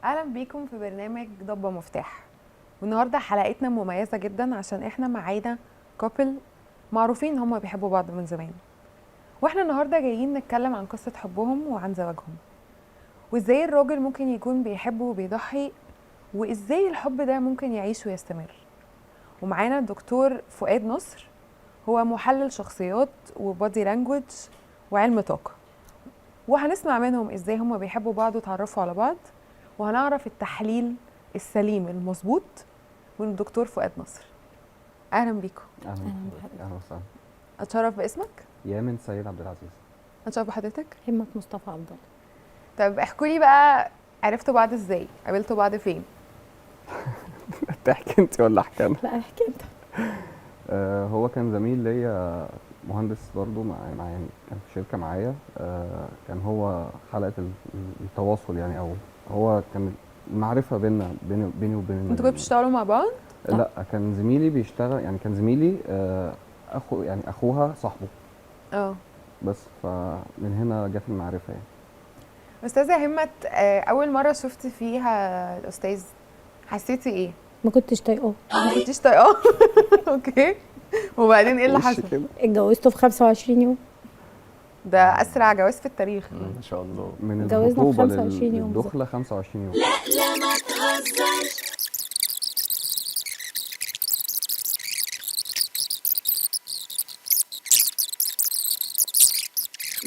اهلا بيكم في برنامج ضبة مفتاح. والنهارده حلقتنا مميزه جدا عشان احنا معانا كابل معروفين ان هم بيحبوا بعض من زمان، واحنا النهارده جايين نتكلم عن قصه حبهم وعن زواجهم، وازاي الراجل ممكن يكون بيحب وبيضحي، وازاي الحب ده ممكن يعيش ويستمر. ومعانا الدكتور فؤاد نصر، هو محلل شخصيات وبادي لانجوج وعلم طاقه، وهنسمع منهم ازاي هم بيحبوا بعض وتعرفوا على بعض، وهنعرف التحليل السليم المظبوط من الدكتور فؤاد نصر. اهلا بيكم. اهلا بحضرتك. اهلا وسهلا. اتشرف باسمك. يامن سيد عبد العزيز. اتشرف بحضرتك. همة مصطفى عبد الله. طب احكوا لي بقى، عرفتوا بعض ازاي؟ قابلتوا بعض فين؟ تحكي انت ولا احكي انا؟ لا احكي انت. هو كان زميل ليا مهندس برضو يعني كان في شركه معايا. كان هو حلقه التواصل يعني، او هو كان المعرفه بيني وبين انتوا كنتوا بتشتغلوا مع بعض؟ لا، كان زميلي بيشتغل، يعني كان زميلي اخو، يعني اخوها صاحبه. بس فمن هنا جت المعرفه يعني. استاذه همت، اول مره شفت فيها الاستاذ حسيتي ايه؟ ما كنتش طايقاه. ما كنتيش طايقاه؟ اوكي. وبعدين ايه اللي وش حصل؟ كده؟ اتجوزته في 25 يوم. ده اسرع جواز في التاريخ. ما شاء الله. من اتجوزنا في الخطوبه 25 يوم للدخله 25 يوم. لا ما تهزرش.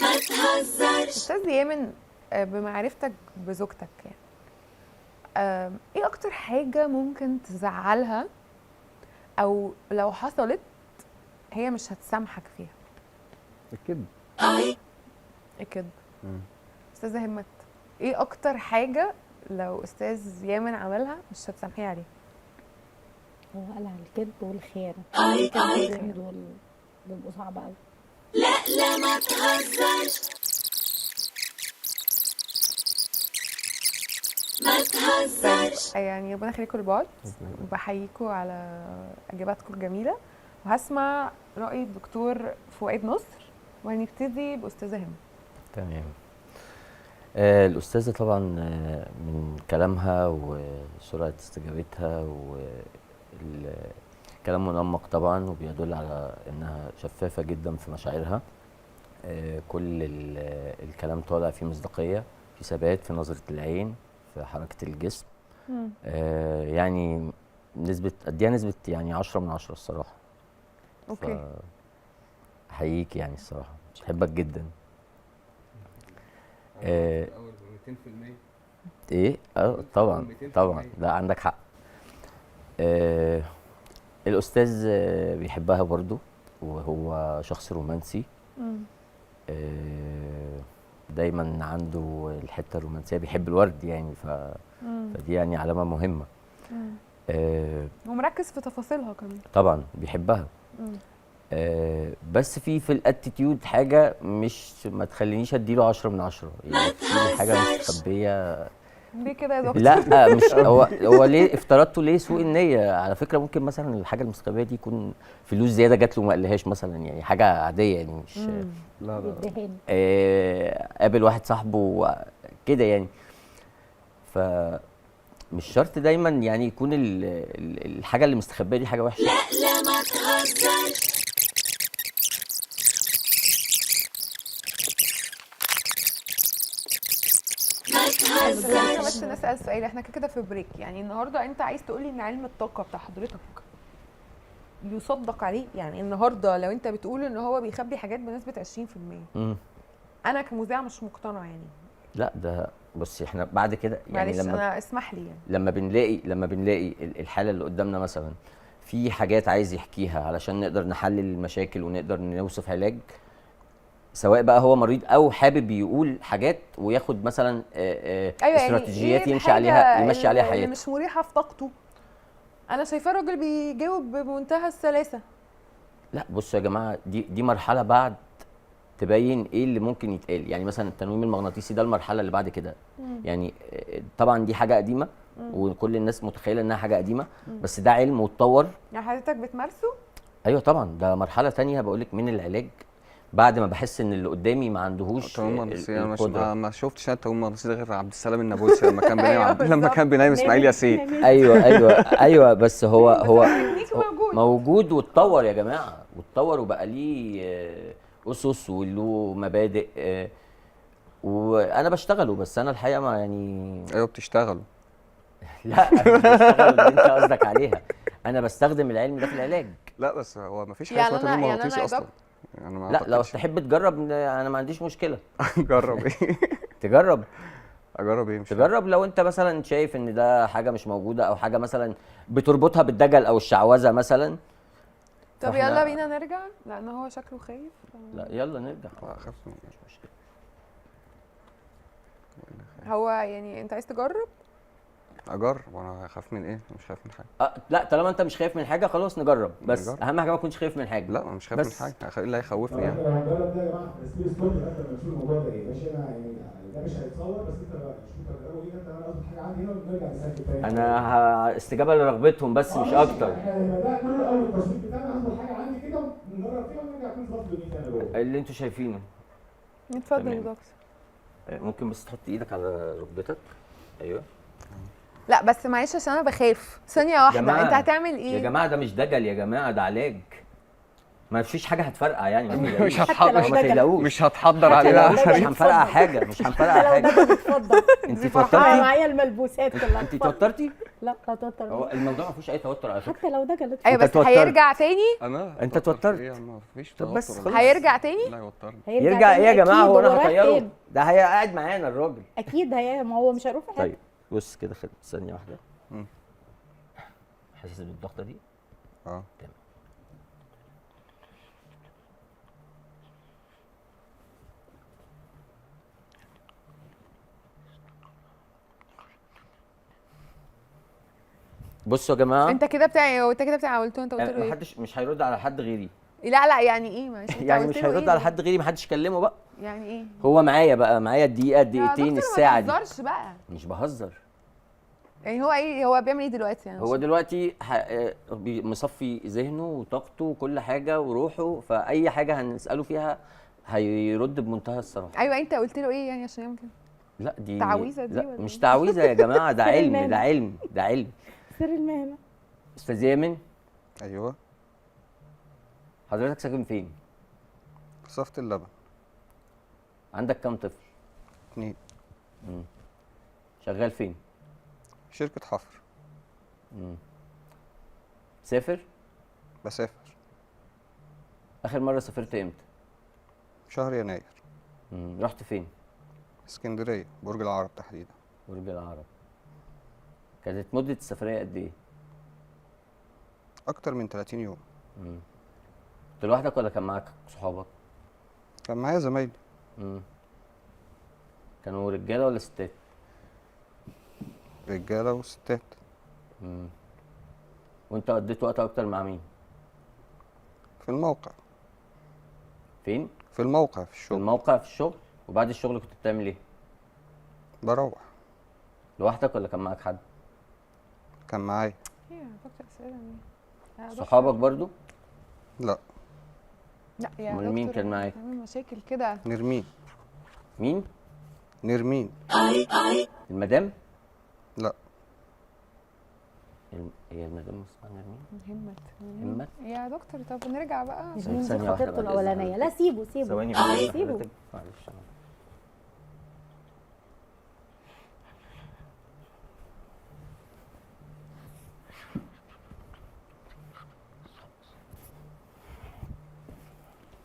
ما تهزرش. استاذ يامن، بمعرفتك بزوجتك يعني، ايه اكتر حاجة ممكن تزعلها او لو حصلت هي مش هتسامحك فيها؟ الكذب. الكذب. استاذة همت، ايه اكتر حاجة لو استاذ يامن عملها مش هتسامحيه عليها؟ هو قال على الكذب والخيانة. الخيانة دول بيبقوا صعب قوي. لا ما تهزرش. ما تهزرش. يعني ربنا يخليكم لبعض، وبحييكم على اجاباتكم الجميلة، وهسمع رأي الدكتور فؤاد نصر، وهنبتدي بأستاذة همت. تمام. الأستاذة طبعا من كلامها وسرعة استجابتها والكلام منمق طبعا، وبيدل على إنها شفافة جدا في مشاعرها. كل الكلام طالع فيه مصداقية، في ثبات، في نظرة العين، في حركة الجسم. يعني أديها نسبة يعني 10 من 10 الصراحة. اوكي. أحييك يعني الصراحة، بحبك جدا. 200%. ايه؟ طبعا طبعا، لا عندك حق. الاستاذ بيحبها برضو، وهو شخص رومانسي. دايما عنده الحته الرومانسيه، بيحب الورد يعني، فدي يعني علامه مهمه. ومركز في تفاصيلها كمان. طبعا بيحبها. بس في الاتيتيود حاجه مش ما تخلينيش اديله 10 من 10 يعني، في حاجه مستخبيه. ليه كده يا دكتور؟ لا مش هو ليه افترضته؟ ليه سوء النية؟ على فكرة ممكن مثلا الحاجة المستخبية دي يكون فلوس زيادة جات له ما قالهاش مثلا، يعني حاجة عادية يعني، مش لا قابل واحد صاحبه كده يعني. فمش شرط دايما يعني يكون الحاجة اللي مستخبية دي حاجة وحشة. لا ما تهزرش. خلينا بس نسأل سؤال، احنا كده في بريك. يعني النهارده انت عايز تقولي ان علم الطاقة بتاع حضرتك يصدق عليه؟ يعني النهارده لو انت بتقول ان هو بيخبي حاجات بنسبة 20%، انا كمذيعة مش مقتنعة يعني. لا ده بصي، احنا بعد كده يعني معلش انا اسمح لي يعني، لما بنلاقي الحالة اللي قدامنا مثلا في حاجات عايز يحكيها علشان نقدر نحلل المشاكل ونقدر نوصف علاج، سواء بقى هو مريض او حابب يقول حاجات وياخد مثلا استراتيجيات يعني يمشي عليها حياته، اللي مش مريحة في طاقته. انا شايفاه راجل بيجاوب بمنتهى السلاسة. لا بصوا يا جماعه، دي مرحله بعد تبين ايه اللي ممكن يتقال. يعني مثلا التنويم المغناطيسي ده المرحله اللي بعد كده. يعني طبعا دي حاجه قديمه، وكل الناس متخيله انها حاجه قديمه، بس ده علم واتطور. يعني حضرتك بتمارسه؟ ايوه طبعا، ده مرحله ثانيه بقول لك من العلاج. بعد ما بحس ان اللي قدامي ما عندهوش التنويم المغناطيسي انا القدره. ما شفتش انا التنويم المغناطيسي ده غير عبد السلام النابلسي لما كان بينام لما كان بينام اسماعيل ياسين. ايوه ايوه ايوه، بس هو التكنيك موجود. موجود واتطور يا جماعه، واتطور وبقى ليه اسس وله مبادئ، وانا بشتغله، بس انا الحقيقه ما يعني ايوه بتشتغلوا. لا مش بشتغل اللي انت قصدك عليها، انا بستخدم العلم ده في العلاج. لا بس هو ما فيش حاجه يعني اسمها أنا- تنويم يعني مغناطيسي أنا اصلا. جاب- يعني ما لا لو أعتقدش. تحب تجرب انا ما عنديش مشكله. جرب ايه؟ تجرب اجرب ايه؟ مش فاهم. تجرب لو انت مثلا شايف ان ده حاجه مش موجوده، او حاجه مثلا بتربطها بالدجل او الشعوذه مثلا. طب فإحنا- يلا بينا نرجع لان هو شكله خايف. لا يلا نرجع. لا اخاف من مش مشكله. هو يعني انت عايز تجرب؟ اجرب وانا اخاف من ايه؟ مش خايف من حاجه. لا طالما انت مش خايف من حاجه خلاص نجرب، بس نجرب. اهم حاجه ما تكونش خايف من حاجه. لا انا مش خايف من بس حاجه، ايه اللي هيخوفني يعني؟ احنا هنجرب ده يا جماعه سبيس ستوري لغايه لما نشوف الموضوع ده ايه. ماشي انا يعني ده مش هيتصور، بس انت بقى شوف هتجربوا ايه. انت انا اظبط حاجه عندي هنا ونرجع نسجل تاني. انا استجابه لرغبتهم بس مش اكتر. احنا ده كله اول التصوير بتاعنا، اظبط حاجه عندي كده ونجرب فيها ونرجع نظبط دنيتنا انا جوه. اللي انتوا شايفينه. اتفضل يا تمام. دكتور. ممكن بس تحط ايدك على ركبتك. ايوه لا بس معلش عشان انا بخاف. ثانيه واحده، جماعة، انت هتعمل ايه؟ يا جماعه ده مش دجل يا جماعه، ده علاج. ما فيش حاجه هتفرقع يعني، ما تقلقوش. مش هتحضر ما تقلقوش. مش هتحضر ما علينا تقلقوش، مش هنفرقع حاجه، مش هنفرقع لو حاجه. ده اتفضل. انت انا توترتي؟ معايا الملبوسات كلها. انت اتفضل. توترتي؟ لا لا توتر. هو الموضوع ما فيهوش اي توتر على فكره. حتى لو ده جلد. ايوه انت بس توترت. هيرجع تاني. انا انت توترت. ايه؟ ما فيش طب بس توتر. خلاص. هيرجع تاني. لا يوترني. يرجع ايه يا جماعه؟ هو انا رايح هطيره؟ فين؟ ده هي قاعد معانا الراجل. اكيد ما هو مش هيروح في حته. طيب بص كده، خد ثانيه واحده. مم. حاسس بالضغطه دي؟ اه تمام. بصوا يا جماعه، انت كده بتاع قلت له، انت قلت له ايه؟ محدش مش هيرد على حد غيري. لا لا يعني ايه؟ معلش انت يعني قلت مش له هيرد ايه؟ على حد غيري، محدش يكلمه بقى. يعني ايه؟ هو معايا بقى، معايا الدقيقه يا الدقيقتين دكتور الساعه ما دي. تهزرش بقى. مش بهزر. يعني هو ايه؟ هو بيعمل ايه دلوقتي يعني؟ هو دلوقتي مصفي ذهنه وطاقته وكل حاجه وروحه، فاي حاجه هنساله فيها هيرد بمنتهى الصراحه. ايوه انت قلت له ايه يعني عشان يمكن لا دي تعويذة دي لا ولا مش إيه؟ تعويذه يا جماعه، ده سر علم، المهنة. ده علم، ده علم. سر المهنه. استاذ يامن، ايوه حضرتك ساكن فين؟ في صفة اللبن. عندك كام طفل؟ 2. شغال فين؟ شركة حفر. سافر؟ بسافر اخر مره سافرت امتى؟ شهر يناير. رحت فين؟ اسكندرية، برج العرب تحديدا. برج العرب. كانت مده السفريه قد ايه؟ اكتر من 30 يوم. كنت لوحدك ولا كان معاك صحابك؟ كان معايا زمايلي. كانوا رجاله ولا ستات؟ رجالة وستات. وانت قضيت وقت اكتر مع مين؟ في الموقع. فين؟ في الموقع في في الشغل. الموقع في الشغل. وبعد الشغل كنت بتعمل ايه؟ بروح. لوحدك ولا كان معاك حد؟ كان معايا. ايه يا دكتور اسئله مين؟ يا دكتور. صحابك برضو؟ لا لا يا أمال مين دكتور، كان معاك؟ بتعمل مشاكل كده. نرمين. مين؟ نرمين. المدام؟ لا هي المدام اسمها نرمين؟ همت همت؟ يا دكتور. طب نرجع بقى. ثانية دي واحدة خطيبته بعد إذن الاولانيه. لا حضرتك. سيبه سيبه. ثواني بعد إذن سيبه. حضرتك. معلش أنا.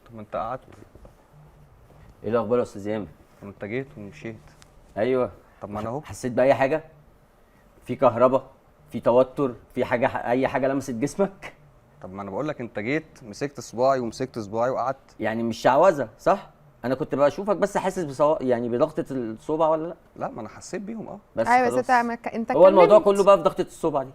طب ما انت قعدت. ايه الاخبار يا استاذ يامن؟ طب انت جيت ومشيت. ايوه. طب ما انا اهو. حسيت باي حاجه؟ في كهرباء؟ في توتر؟ في حاجه، اي حاجه لمست جسمك؟ طب ما انا بقول لك انت جيت مسكت صباعي ومسكت صباعي وقعدت. يعني مش شعوذه صح؟ انا كنت بشوفك بس حاسس يعني بضغطه الصبع ولا لا؟ لا ما انا حسيت بيهم بس ايوه بس خلاص. انت هو الموضوع اتكلمت. كله بقى في ضغطه الصبع دي.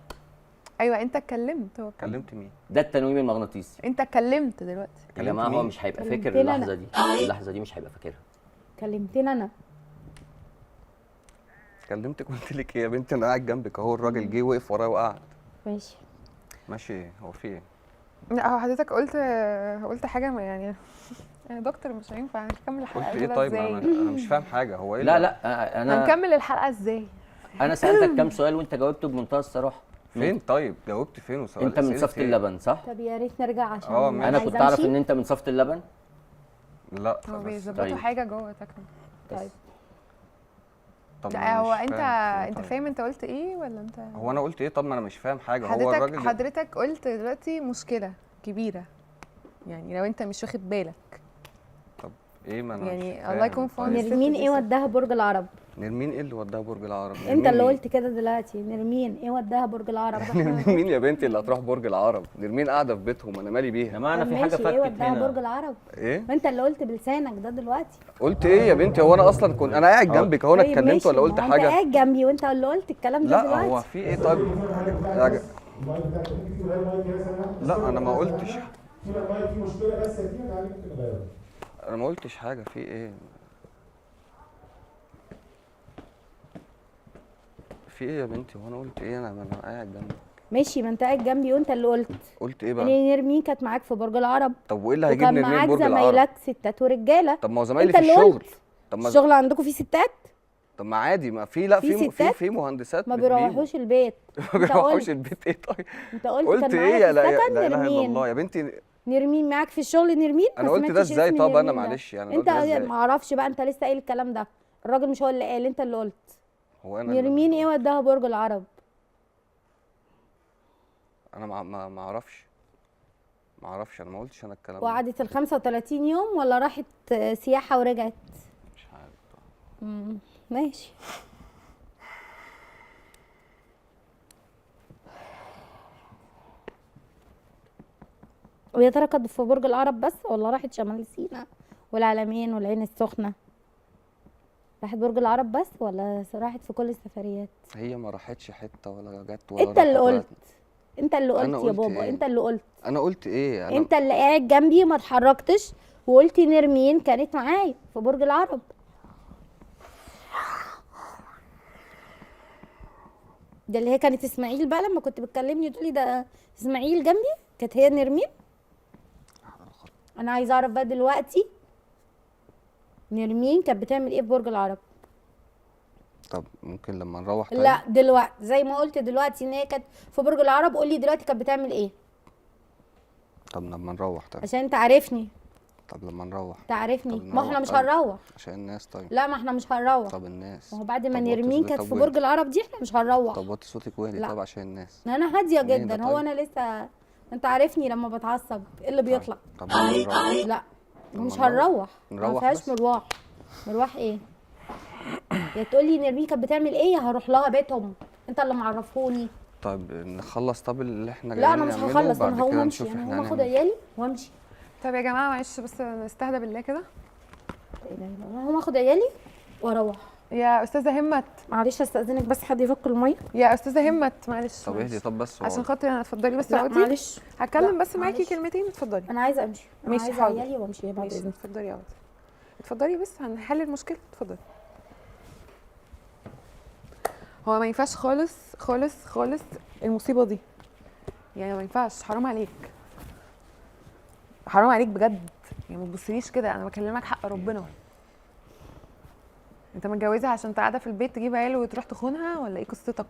ايوه انت اتكلمت. هو كلمت مين؟ ده التنويم المغناطيسي. انت اتكلمت دلوقتي. يا كلمت جماعه هو مين؟ مش هيبقى كلمتني فاكر أنا. اللحظه دي، اللحظه دي مش هيبقى فاكرها. كلمتني انا. كلمتك قلت لك ايه يا بنتي؟ انا قاعد جنبك اهو. الراجل جه وقف ورايا وقعد. ماشي. ماشي ايه؟ هو في ايه؟ لا هو حضرتك قلت حاجه ما يعني يا دكتور مش هينفع هنكمل الحلقه قلت ايه كده طيب؟ ازاي؟ انا مش فاهم حاجه، هو ايه لا اللي- لا انا هنكمل الحلقه ازاي؟ انا سالتك كام سؤال وانت جاوبته بمنتهى الصراحه. فين طيب؟ جاوبت فين وسؤال انت من أسئلة صفة إيه؟ اللبن صح؟ طب يا ريت نرجع عشان ماشي. انا عايزة كنت اعرف أمشي. ان انت من صفة اللبن. لا هو بس بيظبطوا طيب. حاجه جوه تكمل. طيب طب لا أنا هو مش انت فاهم. انت طيب. فاهم انت قلت ايه ولا انت؟ هو انا قلت ايه؟ طب ما انا مش فاهم حاجه. هو حضرتك الراجل حضرتك قلت دلوقتي مشكله كبيره، يعني لو انت مش واخد بالك ايه؟ ما انا يعني مش الله فاهم. يكون في عون طيب. الست نرمين دي ايه ست. وداها برج العرب؟ نرمين ايه اللي وداها برج العرب؟ انت نرمين اللي مين؟ قلت كده دلوقتي. نرمين ايه وداها برج العرب؟ نرمين يا بنتي اللي هتروح برج العرب. نرمين قاعده في بيتهم، انا مالي يا بيها. جماعه انا طب في حاجه ماشي، ايه فكت وداها برج هنا. العرب؟ ايه؟ ما انت اللي قلت بلسانك ده دلوقتي. قلت ايه يا بنتي؟ هو انا اصلا كنت انا قاعد جنبك اهو، انا طيب اتكلمت ماشي، ولا ما قلت هو انت حاجه؟ قاعد جنبي وانت اللي قلت الكلام ده لا دلوقتي. هو في ايه طيب؟ يا جا- المايك بتاعك ممكن في المايك كده ثانيه. لا انا ما قلتش. في المايك في مشكله بس يا فينا، تعالى ممكن نغيره. انا ما قلتش حاجه. في ايه؟ في ايه يا بنتي؟ هو انا قلت ايه؟ انا قاعد جنبك. ماشي، ما انت قاعد جنبي وانت اللي قلت. قلت ايه بقى؟ يعني نرمين كانت معاك في برج العرب طب وايه اللي هيجيب وكان نرمين معاك برج العرب؟ زمايلك ستات ورجاله. طب ما هو زمايلي انت في اللي الشغل. قلت. طب ما الشغل عندكم فيه ستات طب ما عادي، ما في لا في في ستات في مهندسات ما بتجيبوا. بيروحوش البيت. ما انت بيروحوش قلت البيت ايه طيب؟ انت قلت قلت كان معايا ايه؟ في لا السكن لا اله الا نرمين. الله يا بنتي. نرمين معاك في الشغل. نرمين ما انا قلت ده سمعتش ازاي؟ اسم طب انا نرمين ده. معلش يعني انت قلت ده ازاي؟ ما اعرفش بقى، انت لسه قايل الكلام ده. الراجل مش هو اللي قال، انت اللي قلت. هو انا اللي- نرمين ايه وداها برج العرب؟ انا ما اعرفش. ما اعرفش، انا ما قلتش انا الكلام ده. وقعدت ال 35 يوم ولا راحت سياحه ورجعت؟ مش عارف. ماشي. ويا ترى كانت في برج العرب بس ولا راحت شمال سيناء والعلمين والعين السخنه؟ راحت برج العرب بس ولا راحت في كل السفريات؟ هي ما راحتش حته ولا جت ولا انت اللي راحت ولا- قلت. انت اللي قلت أنا يا قلت بابا، إيه؟ انت اللي قلت. انا قلت ايه؟ انا انت اللي قاعد جنبي ما اتحركتش وقلتي نرمين كانت معايا في برج العرب. ده اللي هي كانت اسماعيل بقى لما كنت بتكلمني تقولي ده اسماعيل جنبي، كانت هي نرمين. انا عايزه اعرف بقى دلوقتي نرمين كانت بتعمل ايه في برج العرب؟ طب ممكن لما نروح طيب؟ لا دلوقتي زي ما قلت دلوقتي ان هي كانت في برج العرب، قولي دلوقتي كانت بتعمل ايه طب لما نروح طيب. عشان انت عارفني. طب لما نروح. تعرفني طب ما احنا نروح مش طيب. هنروح. عشان الناس طيب. لا ما احنا مش هنروح. طب الناس. ما هو بعد ما طب وطي نرمين صوتك، كانت طب في وانت؟ برج العرب دي احنا مش هنروح. طب وطي صوتك وهدي لا. طب عشان الناس. انا هاديه ليه جدا. ده هو طيب؟ انا لسه، انت عارفني لما بتعصب ايه اللي بيطلع. طب لما نروح. لا لما مش نروح. هنروح. ما نروح فيهاش بس. مروح. مروح ايه؟ يا تقولي نرمين كانت بتعمل ايه يا هروح لها بيتهم. انت اللي معرفوني. طيب نخلص طب اللي احنا لا جايين انا مش نعمله هخلص، وبعد انا هقوم كده امشي. نشوف انا احنا هقوم اخد هنعمل. عيالي وامشي. طب يا جماعه معلش بس نستهدى بالله كده. انا هقوم اخد عيالي واروح. يا استاذه همت، معلش استاذنك بس حد يفك الميه. يا استاذه همت معلش طب معلش. اهدي طب بس عشان واقعد. خاطري انا اتفضلي بس لا اقعدي. معلش هتكلم لا، بس معاكي معلش. كلمتين اتفضلي. انا عايزه امشي. انا ماشي، عايزه حاضر. عيالي وامشي بعد ماشي اذنك. اتفضلي اقعدي. اتفضلي بس هنحل المشكله اتفضلي. هو ما ينفعش خالص خالص خالص المصيبه دي، يعني ما ينفعش. حرام عليك، حرام عليك بجد. يعني ما تبصليش كده، انا بكلمك حق ربنا. انت متجوزها عشان قاعده في البيت تجيب عيال وتروح تخونها ولا ايه قصتك؟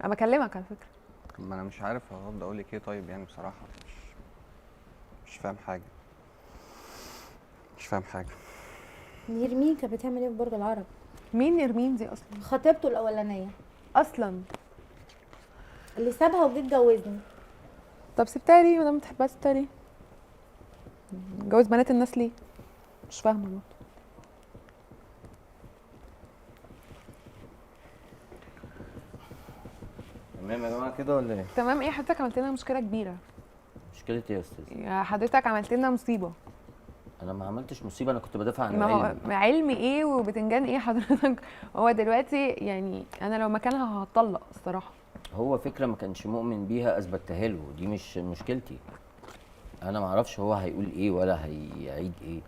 انا بكلمك على فكره. ما انا مش عارف هرد اقول لك ايه طيب، يعني بصراحه مش فاهم حاجه. مش فاهم حاجه. نرمين كانت بتعمل ايه في برج العرب؟ مين نرمين دي اصلا؟ خطيبته الاولانيه اصلا اللي سابها وجه اتجوزني. طب سبتها ليه ما دام بتحبها؟ سبتها ليه؟ جوز بنات الناس ليه؟ مش فاهمه برضه. تمام يا جماعه كده ولا ايه؟ تمام ايه؟ حضرتك عملت لنا مشكله كبيره. مشكله ايه يا استاذ؟ يا حضرتك عملت لنا مصيبه. انا ما عملتش مصيبه، انا كنت بدافع عن ما هو العلم. علم ايه وبتنجان ايه حضرتك؟ هو دلوقتي يعني انا لو مكانها هتطلق الصراحه. هو فكره ما كانش مؤمن بيها اثبتها له، دي مش مشكلتي. انا ما اعرفش هو هيقول ايه ولا هيعيد ايه.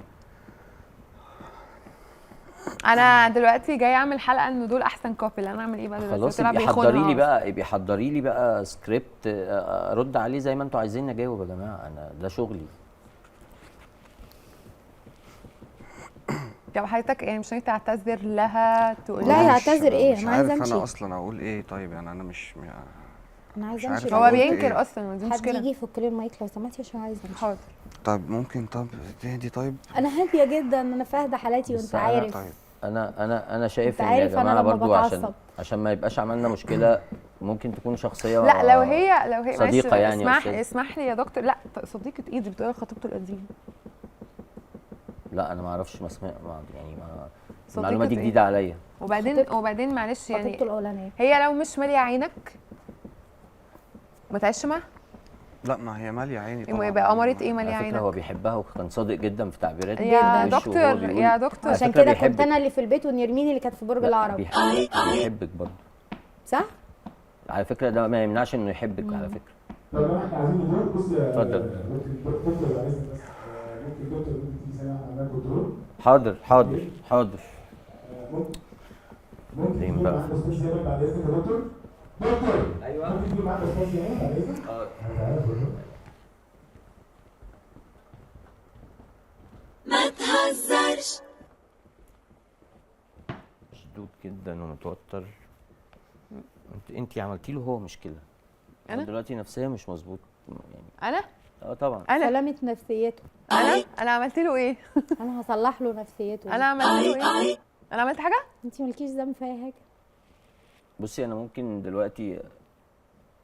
انا دلوقتي جايه اعمل حلقه ان دول احسن كابل، انا اعمل ايه بقى دلوقتي؟ خلاص طلع يبقى بيخونها حضري لي أصلاً. بقى، يبقى حضري لي بقى سكريبت ارد عليه زي ما انتوا عايزين اجاوب يا جماعه، انا ده شغلي. طب حضرتك يعني مش ناوي تعتذر لها تقول لا لها؟ يا اعتذر ايه، مش انا عايزه عارف امشي. انا اصلا اقول ايه. طيب يعني انا مش انا عايزه مش امشي. عارف هو أنا قلت بينكر إيه. اصلا، ودي حد مشكله. يجي يفك لي المايك لو سمحتي عشان عايزه امشي. حاضر. طب ممكن تهدي طيب. انا هاديه جدا، انا فاهده حالاتي بس وانت أنا عارف. طيب انا شايف أنت ان يا عارف أنا جماعه لما برضو بتعصب. عشان ما يبقاش عملنا مشكله، ممكن تكون شخصيه لا لو هي معلش، صديقه يعني يا اسمح أستاذ. اسمح لي يا دكتور. لا صديقه ايدي بتقول خطيبته القديمه. لا انا ما اعرفش يعني ما صديقة المعلومه دي إيه؟ جديده عليا. وبعدين معلش خطيبته يعني الاولانيه. هي لو مش ماليه عينك ما تعيش معاها. لا ما هي ماليه عيني طبعا. يبقى قمرة ايه ماليه على فكره هو عينك؟ بيحبها وكان صادق جدا في تعبيراته يا وشه وهو دكتور بيقول. يا دكتور على عشان فكرة كده كنت بيحبك. انا اللي في البيت ونرمين اللي كانت في برج لا، العرب. بيحبك برضه. صح؟ على فكره ده ما يمنعش انه يحبك على فكره. طب لو احنا عايزين ندور، بص اتفضل. ممكن دكتور بعد اذنك بس، ممكن دكتور تيجي ثانيه واحده عندنا كنترول. حاضر حاضر. ممكن فين تكون بقى؟ معاك استاذ زياد بعد اذنك يا دكتور. دكتور ايوه ممكن تكون معاك استاذ زياد بعد اذنك. ما تهزرش. مشدود جدا ومتوتر. انت عملتي له هو مشكله. أنا؟ دلوقتي نفسيا مش مظبوط يعني. انا طبعا. سلامة نفسيته. انا عملت له ايه؟ انا هصلح له نفسيته. انا عملت له ايه؟ انا عملت حاجه؟ انت مالكيش ذنب في اي حاجه. بصي انا ممكن دلوقتي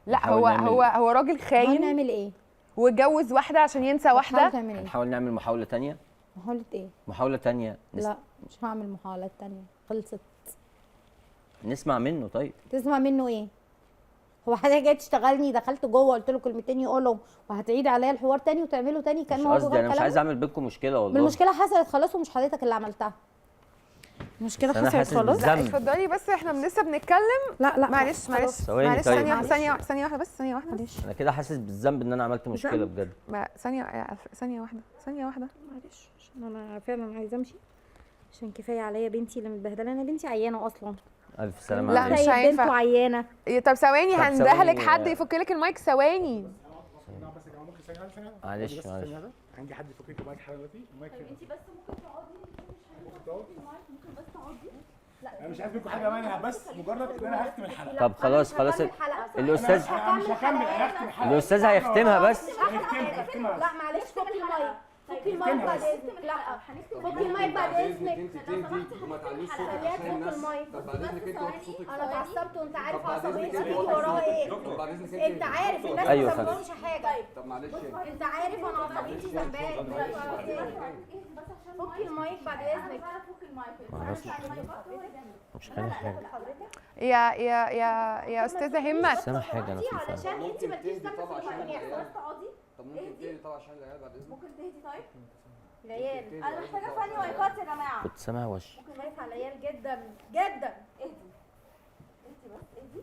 لا نحاول نعمل- هو راجل هنحاول خاين نعمل ايه؟ واتجوز واحده عشان ينسى هتحاول واحده. تعمل ايه؟ نحاول نعمل محاوله تانية. محاولة ايه؟ محاوله تانية لا مش هعمل محاولات تانية، خلصت. نسمع منه. طيب تسمع منه ايه؟ هو حضرتك جاي تشتغلني، دخلت جوه قلت له كلمتين يقولهم وهتعيدي عليا الحوار تاني وتعمله تاني مش كان هو قصدي، جوه انا مش عايز اعمل بينكم مشكله والله. المشكله حصلت خلاص ومش حضرتك اللي عملتها. المشكله بس أنا حصلت حاسس خلاص. بالذنب. اتفضلي بس احنا لسه بنتكلم. لا معلش ثواني معلش طيب. ثانيه واحده بس ثانيه واحده. معلش. انا كده حاسس بالذنب ان انا عملت مشكله بجد. ثانيه واحده. معلش عشان انا فعلا عايزه امشي، عشان كفايه عليا بنتي اللي متبهدله. انا بنتي عيانه اصلا. الف سلامه لا، عليك. مش طيب هينفع. بنته عيانه. طب ثواني طب هندهلك ثواني، حد يفك لك المايك. ثواني. معلش عندي حد يفك لك المايك حالا دلوقتي. المايك فين؟ انت بس ممكن تقعدي. ممكن بس تقعدي. انا مش عايز منكم حاجه، انا بس مجرد ان انا هختم الحلقه. طب خلاص الاستاذ انا مش هكمل، انا هختم الحلقه. الاستاذ هيختمها بس. هختمها. لا معلش فكي المايك. فكي المايك بعد اذنك. لا فكي المايك بعد اذنك. وما تعليش صوتك خليها عشان تفك الناس. المايك. طب بعد اذنك انت وطي صوتك. انا اتعصبت وانت عارف بعد إذنك عصبيتي أنت بتيجي وطي وراها صوتك. ايه. دكتور بعد اذنك انت عارف الناس أيوة ما فاهم. بتعملش حاجه. طب معلش انت عارف انا عصبيتي ذنبان. فكي المايك بعد اذنك. مش خايف حاجه. يا استاذه همت. سامع حاجه انا في الفهم. علشان انت مالكيش ذنب في اللي بيحصل. طب ممكن تهدي طبعا عشان العيال بعد اذنك. ممكن تهدي طيب؟ العيال انا محتاجه فني مايكات يا جماعه. كنت سامع وش. ممكن خايف على العيال جدا جدا. اهدي بس اهدي.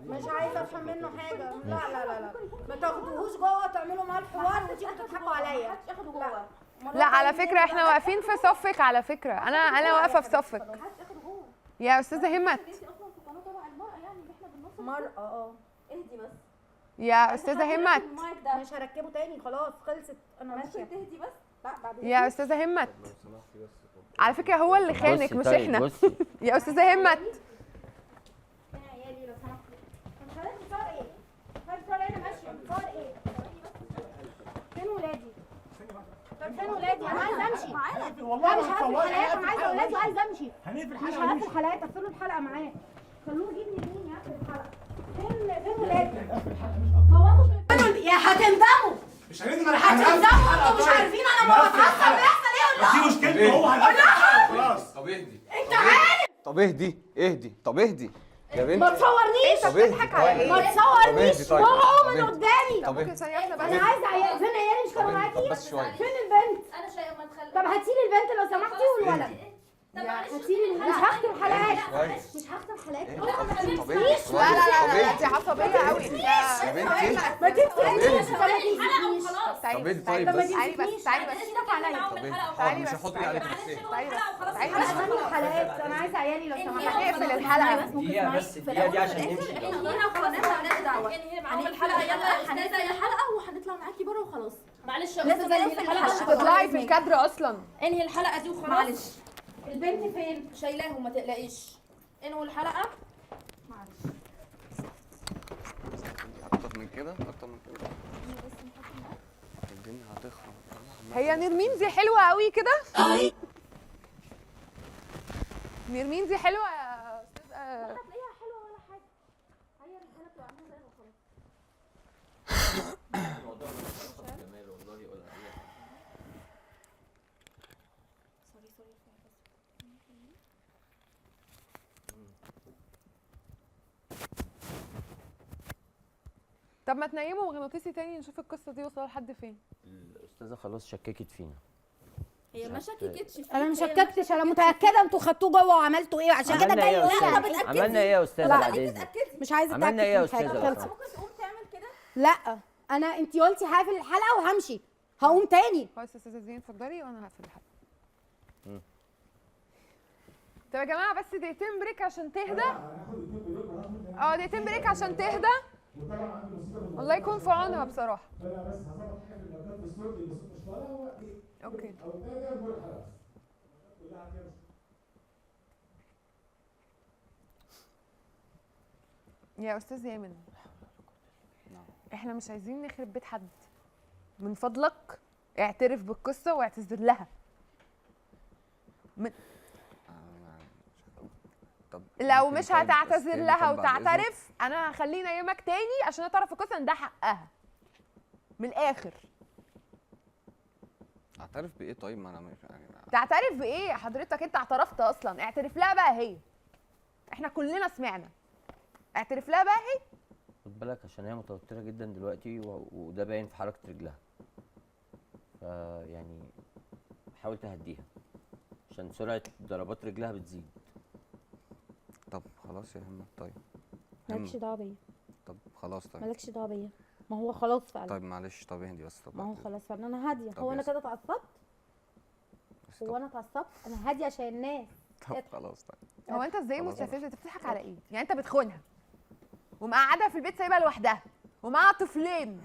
مش عايزه افهم منه حاجه. لا ما تاخدوهوش جوه تعملوا معاه الحوار وتيجوا تضحكوا عليا. اخده جوه. لا على فكره احنا واقفين في صفك. على فكره انا واقفه في صفك اخده جوه. يا استاذه همت. انت اصلا في قناه تبع المرأة يعني اللي احنا بننصر. مرأة اهدي بس. يا استاذه همت. المايك ده. مش هركبه تاني خلاص خلصت انا ماشيه. ممكن تهدي بس. لا بعد يا استاذه همت. على فكره هو اللي خانك بصي مش طيب، احنا. بصي. يا استاذه همت. يا عيالي لو سمحتوا. مش عارف بتصور ايه؟ مش بتصور ايه؟ انا ماشيه بتصور ايه؟ فين ولادي؟ طب فين ولادي؟ انا عايزه امشي. والله لا مش هقفل الحلقات، انا عايزه اولادي وعايزه امشي. هنقفل مش الحلقه. هقفل الحلقات، قفلوا الحلقه معاه. خلوه يجيب لي مين يقفل الحلقه. فين ولادي؟ هو انتوا يا هتندموا. مش هنقدر على هتندموا انتوا مش عارفين انا ما بتعصب بيحصل ايه ولا دي مشكلته هو هنقفل خلاص. طب اهدي. انت عارف. طب اهدي. طب اهدي يا بنتي. ما تصورنيش. طب اهدي طيب. ما تصورنيش. طب اهدي طيب. اوعوا من طب قدامي. طب ممكن اهدي. ثانيه واحده بس. انا عايزه عيال. فين عيالي مش كانوا طب معاكي؟ بس شوية. فين البنت؟ انا شايفه ما تخلي. طب هاتيلي البنت لو سمحتي والولد. هتسيبي مش هختم حلقات مش هختم حلقات لا لا لا لا، دي عصبيه قوي يا بنتي ما تفتحيش طب انت طيب تعالي بس بس تعالي بس تعالي مش بس هحط عليك نفسي تعالي بس تعالي مش بس هختم حلقات انا عايزه عيالي لو سمحت هنقفل الحلقه. دقيقه بس الدقيقه دي عشان نمشي هنا وخلاص مالناش دعوه هنقفل الحلقه يلا هننزل الحلقه وهنطلع معاكي بره وخلاص معلش لازم نقفل الحلقه تطلعي في الكادر اصلا. انهي الحلقه دي وخلاص معلش البنت فين؟ شايلاهم ما تقلقيش انهوا الحلقه اكتر من كده اكتر من كده الدنيا هتخرب. هي نرمين دي حلوه قوي كده. I نرمين دي حلوه يا استاذ هتلاقيها حلوه ولا حاجه هي الرجاله بتبقى عامله زي وخلاص طب ما تنيموا مغناطيسي تاني نشوف القصه دي وصلت لحد فين. الاستاذه خلاص شككت فينا. هي ما شككتش فيك انا ما شككتش انا متاكده انتوا خدتوه جوه وعملتوا ايه عشان كده عملنا ايه جاي يا يقول استاذه؟ لي عملنا ايه يا استاذه لا، بعد اذنك؟ مش عايزه اتاكد عملنا ايه يا من حاجة. أستاذة؟ خلصت. ممكن تقوم تعمل كده لا انا انت قلتي هقفل الحلقه وهمشي هقوم تاني خلاص يا استاذه زين اتفضلي وانا هقفل الحلقه. طب يا جماعه بس دقيقتين بريك عشان تهدى. دقيقتين بريك عشان تهدى. الله يكون في عونها بصراحه. اوكي. يا استاذ يامن احنا مش عايزين نخرب بيت حد، من فضلك اعترف بالقصه واعتذر لها. طب لو ممكن مش طيب بس هتعتذر تاني لها طب بعد إذنك؟ وتعترف انا هخليه ينيمك تاني عشان تعرف القصه ان ده حقها من الاخر. اعترف بايه طيب؟ ما انا مش يعني تعترف بايه يا حضرتك؟ انت اعترفت اصلا، اعترف لها بقى هي. احنا كلنا سمعنا. اعترف لها بقى هي. خد بالك عشان هي متوتره جدا دلوقتي وده باين في حركه رجلها. يعني حاول تهديها عشان سرعه ضربات رجلها بتزيد. طب خلاص يا همة طيب مالكش دعوه بيا طب خلاص طيب مالكش دعوه بيا ما هو خلاص فعلا طيب معلش طب اهدي بس طب ما هو بعد خلاص فعلا انا هاديه طب هو انا يس. كده اتعصبت إذنك. هو انا اتعصبت انا هاديه عشان الناس طب خلاص طيب هو انت ازاي خلاص مستفز؟ انت بتضحك على ايه؟ يعني انت بتخونها ومقعدها في البيت سايبها لوحدها ومعاها طفلين.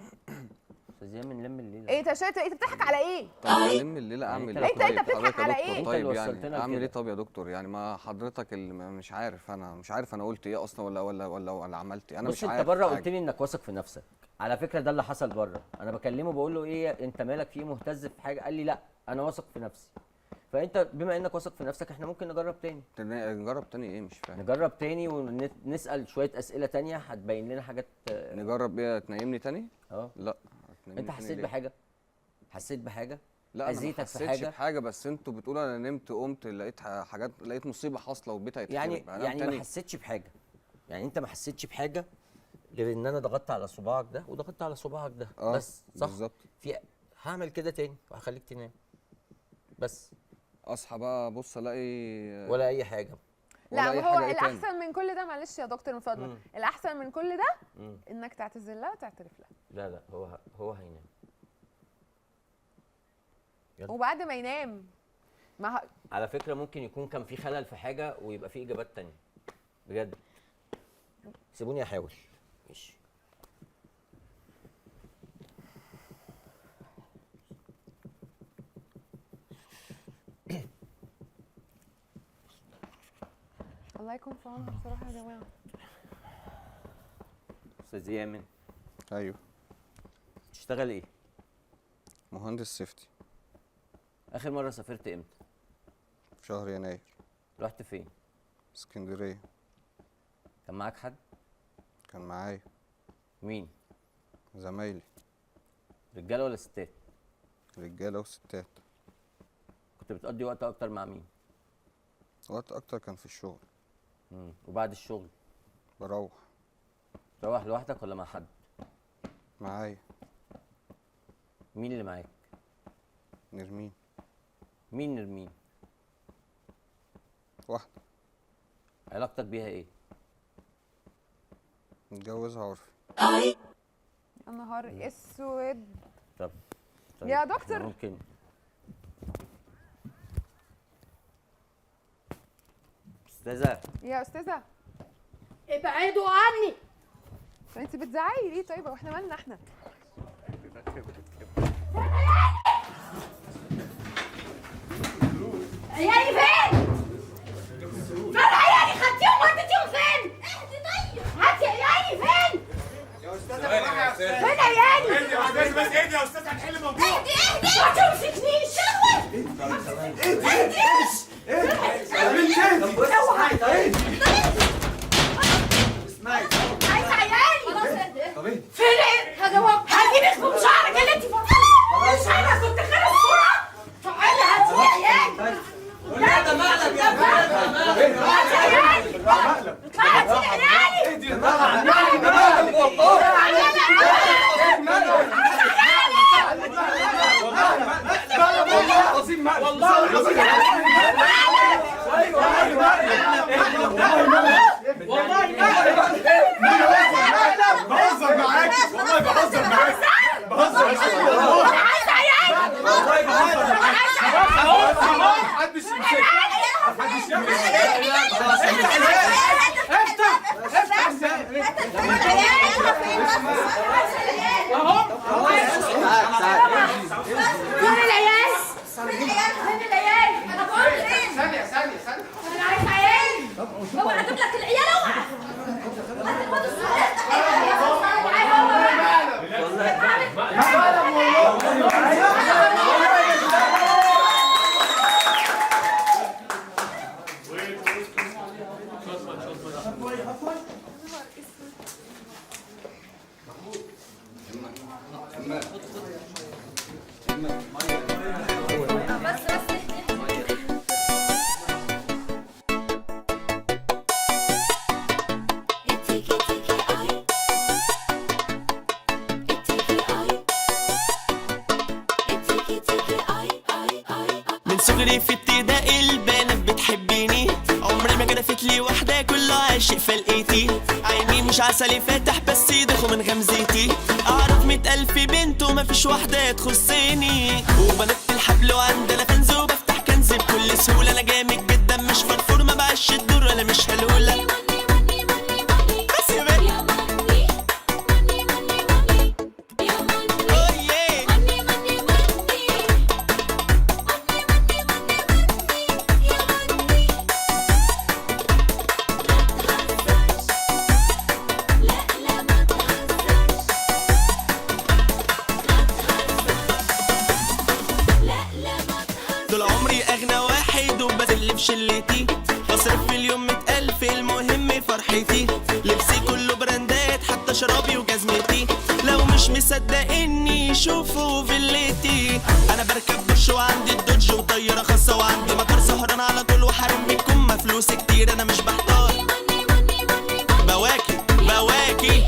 استاذ يامن لم الليله. ايه انت شايف انت بتضحك على ايه؟ طب الم الليله يعني اعمل انت- ايه انت طيب؟ بتضحك حضرتك يا على دكتور ايه؟ انت طيب اللي يعني وصلتنا اعمل ايه لكده. طب يا دكتور؟ يعني ما حضرتك اللي مش عارف انا قلت ايه اصلا ولا عملت ايه؟ انا بص مش انت عارف بره حاجة. قلت لي انك واثق في نفسك. على فكره ده اللي حصل بره. انا بكلمه بقول له ايه انت مالك في ايه مهتز في حاجه؟ قال لي لا انا واثق في نفسي. فانت بما انك واثق في نفسك احنا ممكن نجرب تاني. نجرب تاني ايه؟ مش فاهم. نجرب تاني ونسال شويه اسئله تانية هتبين لنا حاجات. نجرب ايه؟ تنيمني تاني؟ اه لا هتنيمني انت تاني حسيت ليه؟ بحاجه؟ حسيت بحاجه؟ لا انا ما أذيتك في حسيتش حاجة؟ بحاجه بس انتوا بتقولوا انا نمت قمت لقيت حاجات، لقيت مصيبه حاصله والبيت هيتخرب. يعني هنام يعني تاني؟ ما حسيتش بحاجه. يعني انت ما حسيتش بحاجه غير ان انا ضغطت على صباعك ده وضغطت على صباعك ده بس صح؟ بالظبط. في هعمل كده تاني وهخليك تنام بس اصحى بقى ابص الاقي ولا اي حاجه. ولا لا أي ما هو حاجة إيه تاني؟ الاحسن من كل ده معلش يا دكتور من فضلك، الاحسن من كل ده انك تعتذر لها وتعترف لها. لا لا هو هينام. يلا. وبعد ما ينام ما ه... على فكره ممكن يكون كان في خلل في حاجه ويبقى في اجابات تانية بجد. سيبوني احاول. ماشي. الله يكون في عونها بصراحه يا جماعه. استاذ يامن ايوه تشتغل ايه؟ مهندس سيفتي. اخر مره سافرت امتى؟ في شهر يناير. رحت فين؟ اسكندريه. كان معاك حد؟ كان معايا مين؟ زمايلي رجاله ولا ستات؟ رجاله وستات. كنت بتقضي وقت اكتر مع مين؟ وقت اكتر كان في الشغل. وبعد الشغل بروح تروح لوحدك ولا مع حد؟ معايا مين اللي معاك؟ نرمين. مين نرمين؟ واحده. علاقتك بيها ايه؟ متجوزها عرفي. يا نهار اسود. طب يا إحنا دكتور. ممكن استاذه يا استاذه ابعدوا عني. انت بتزعقي ليه طيب؟ واحنا مالنا احنا؟ عيالي فين؟ فين عيالي؟ خدتيهم وديتيهم فين؟ اهدي طيب. هاتي عيالي فين؟ يا استاذه يا استاذه فين عيالي؟ اهدي يا استاذه بس اهدي يا استاذه هنحل الموضوع. اهدي ما تمسكنيش. عايزه عيالي. خلاص اهدي. فين هذا هو؟ هجيبك بشعرك اللي انت مش انا كنت خارج بسرعه. تعالي هاتي عيالي. هذا مقلب يا ابني. هاتي عيالي. هاتي عيالي. اهدي مقلب والله العظيم مقلب. والله العظيم بهزر معاك والله بهزر معاك بهزر انا عايزه عيالي. والله بهزر معاك محدش يمسك محدش فين العيال؟ فين العيال؟ انا بقول فين؟ ثانية انا عايز عيالي. اوعى اجيب لك العيال. اوعى. هات الواد الصغير ده. من صغري في ابتدائي البنات بتحبيني، عمري ما جرفت لي واحدة كله عاشق فلقيتي، عيني مش عسلي فاتح بس يدخوا من غمزتي، اعرف 100,000 بنت وما فيش واحدة تخصني، وبنط الحبل وعندنا كنز وبفتح كنز بكل سهولة، انا جامد جدا مش فرفور ما بعش الدور ولا مش هلولة. بس يا بنت طول عمري اغنى واحد وبذل في شلتي، بصرف في اليوم 100,000 المهم فرحتي، لبسي كله براندات حتى شرابي وجزمتي، لو مش مصدقني شوفوا فيلتي، انا بركب بوش وعندي الدوج وطياره خاصه وعندي مطار سهران على طول وحارم بكم فلوس كتير، انا مش بحتار بواكي